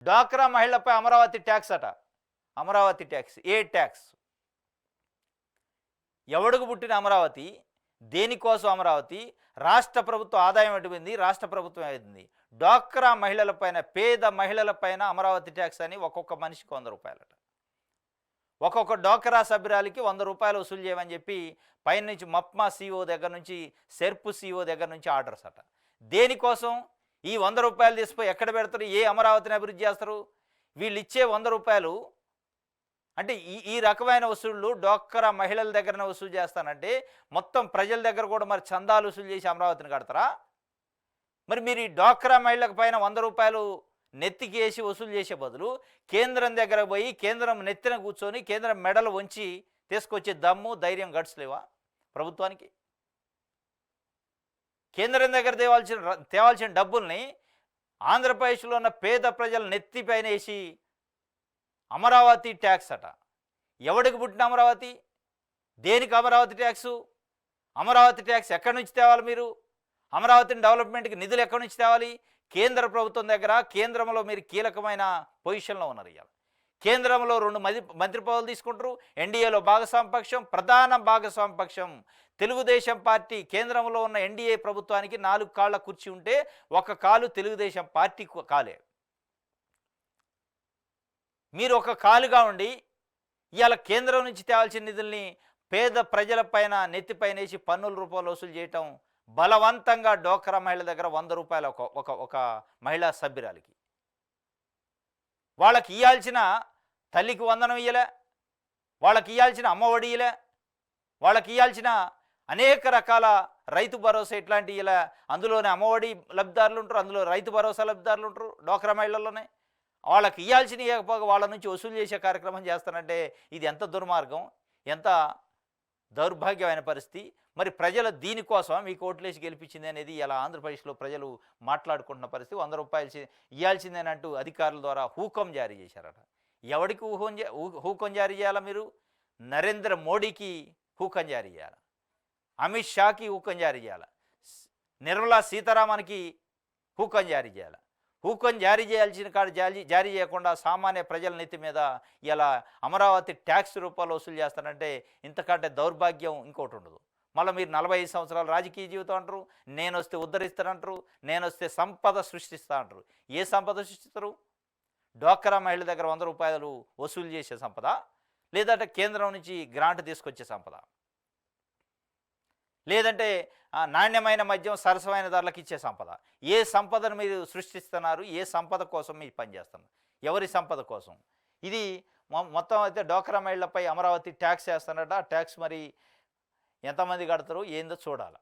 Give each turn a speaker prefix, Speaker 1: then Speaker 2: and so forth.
Speaker 1: డ్వాక్రా మహిళలపై అమరావతి ట్యాక్స్ అట. అమరావతి ట్యాక్స్. ఏ ట్యాక్స్? ఎవడుకు పుట్టిన అమరావతి? దేనికోసం అమరావతి? రాష్ట్ర ప్రభుత్వ ఆదాయం ఎటుపోయింది? రాష్ట్ర ప్రభుత్వం ఏమైంది? డ్వాక్రా మహిళలపైన, పేద మహిళలపైన అమరావతి ట్యాక్స్ అని ఒక్కొక్క మనిషికి 100 రూపాయలట. ఒక్కొక్క డ్వాక్రా సభ్యురాలికి 100 రూపాయలు వసూలు చేయమని చెప్పి పైనుంచి మప్మా సీఓ దగ్గర నుంచి, సెర్పు సీఓ దగ్గర నుంచి ఆర్డర్స్ అట. దేనికోసం? ఈ 100 రూపాయలు తీసిపోయి ఎక్కడ పెడతారు? ఏ అమరావతిని అభివృద్ధి చేస్తారు? వీళ్ళు ఇచ్చే 100 రూపాయలు అంటే ఈ ఈ రకమైన వసూళ్ళు డ్వాక్రా మహిళల దగ్గరనే వసూలు చేస్తానంటే మొత్తం ప్రజల దగ్గర కూడా మరి చందాలు వసూలు చేసి అమరావతిని కడతారా? మరి మీరు ఈ డ్వాక్రా మహిళలకు పైన 100 రూపాయలు నెత్తికి వేసి వసూలు చేసే బదులు కేంద్రం దగ్గర పోయి కేంద్రం నెత్తిన కూర్చొని కేంద్రం మెడలు వంచి తీసుకొచ్చే దమ్ము, ధైర్యం, గట్స్ లేవా ప్రభుత్వానికి? కేంద్రం దగ్గర తేవాల్సిన డబ్బుల్ని ఆంధ్రప్రదేశ్లో ఉన్న పేద ప్రజల నెత్తిపైన వేసి అమరావతి ట్యాక్స్ అట. ఎవడికి పుట్టిన అమరావతి? దేనికి అమరావతి ట్యాక్సు? అమరావతి ట్యాక్స్ ఎక్కడి నుంచి తేవాలి మీరు? అమరావతిని డెవలప్మెంట్కి నిధులు ఎక్కడి నుంచి తేవాలి? కేంద్ర ప్రభుత్వం దగ్గర, కేంద్రంలో మీరు కీలకమైన పొజిషన్లో ఉన్నారు. ఇవాళ కేంద్రంలో 2 మంత్రి పదవులు తీసుకుంటారు. ఎన్డీఏలో భాగస్వామ్య పక్షం, ప్రధాన భాగస్వామ్య పక్షం తెలుగుదేశం పార్టీ. కేంద్రంలో ఉన్న ఎన్డీఏ ప్రభుత్వానికి 4 కాళ్ళ కుర్చీ ఉంటే 1 కాలు తెలుగుదేశం పార్టీ కాలే. మీరు 1 కాలుగా ఉండి ఇవాళ కేంద్రం నుంచి తేవాల్సిన నిధుల్ని పేద ప్రజలపైన నెత్తిపైనేసి పన్నుల రూపంలో వసూలు చేయటం, బలవంతంగా డ్వాక్రా మహిళల దగ్గర 100 రూపాయలు ఒక మహిళా సభ్యురాలికి. వాళ్ళకి ఇవ్వాల్సిన తల్లికి వందనం ఇయ్యలే, వాళ్ళకి ఇవ్వాల్సిన అమ్మఒడి ఇయ్యలే, వాళ్ళకి ఇవ్వాల్సిన అనేక రకాల రైతు భరోసా ఇట్లాంటి ఇలా అందులోనే అమ్మఒడి లబ్ధిదారులు ఉంటారు, అందులో రైతు భరోసా లబ్ధిదారులు ఉంటారు డ్వాక్రా మహిళల్లోనే. వాళ్ళకి ఇవ్వాల్సిన ఇవ్వకపోగా వాళ్ళ నుంచి వసూలు చేసే కార్యక్రమం చేస్తానంటే ఇది ఎంత దుర్మార్గం, ఎంత దౌర్భాగ్యమైన పరిస్థితి. మరి ప్రజల దీనికోసం మీకు ఓట్లేసి గెలిపించింది అనేది ఇలా ఆంధ్రప్రదేశ్లో ప్రజలు మాట్లాడుకుంటున్న పరిస్థితి. 100 రూపాయలు ఇవ్వాల్సిందేనంటూ అధికారుల ద్వారా హూకం జారీ చేశారట. ఎవడికి హూకం జారీ చేయాలా మీరు? నరేంద్ర మోడీకి హూకం జారీ చేయాలి, అమిత్ షాకి హూకం జారీ చేయాలి, నిర్మలా సీతారామన్కి హూకం జారీ చేయాలి. హూకం జారీ చేయాల్సిన కాదు జారీ చేయకుండా సామాన్య ప్రజల నెత్తి మీద ఇలా అమరావతి ట్యాక్స్ రూపాయలు వసూలు చేస్తానంటే ఇంతకంటే దౌర్భాగ్యం ఇంకోటి ఉండదు. మళ్ళీ మీరు 45 సంవత్సరాల రాజకీయ జీవితం అంటారు, నేను వస్తే ఉద్ధరిస్తానంటారు, నేను వస్తే సంపద సృష్టిస్తా అంటారు. ఏ సంపద సృష్టిస్తారు? డ్వాక్రా మహిళల దగ్గర 100 రూపాయలు వసూలు చేసే సంపద, లేదంటే కేంద్రం నుంచి గ్రాంట్ తీసుకొచ్చే సంపద, లేదంటే నాణ్యమైన మద్యం సరసమైన ధరలకు ఇచ్చే సంపద? ఏ సంపదను మీరు సృష్టిస్తున్నారు? ఏ సంపద కోసం మీరు పనిచేస్తున్నారు? ఎవరి సంపద కోసం? ఇది మొత్తం అయితే డ్వాక్రా మహిళలపై అమరావతి ట్యాక్స్ వేస్తానట. ట్యాక్స్ మరి ఎంతమంది కడతారు ఏందో చూడాలి.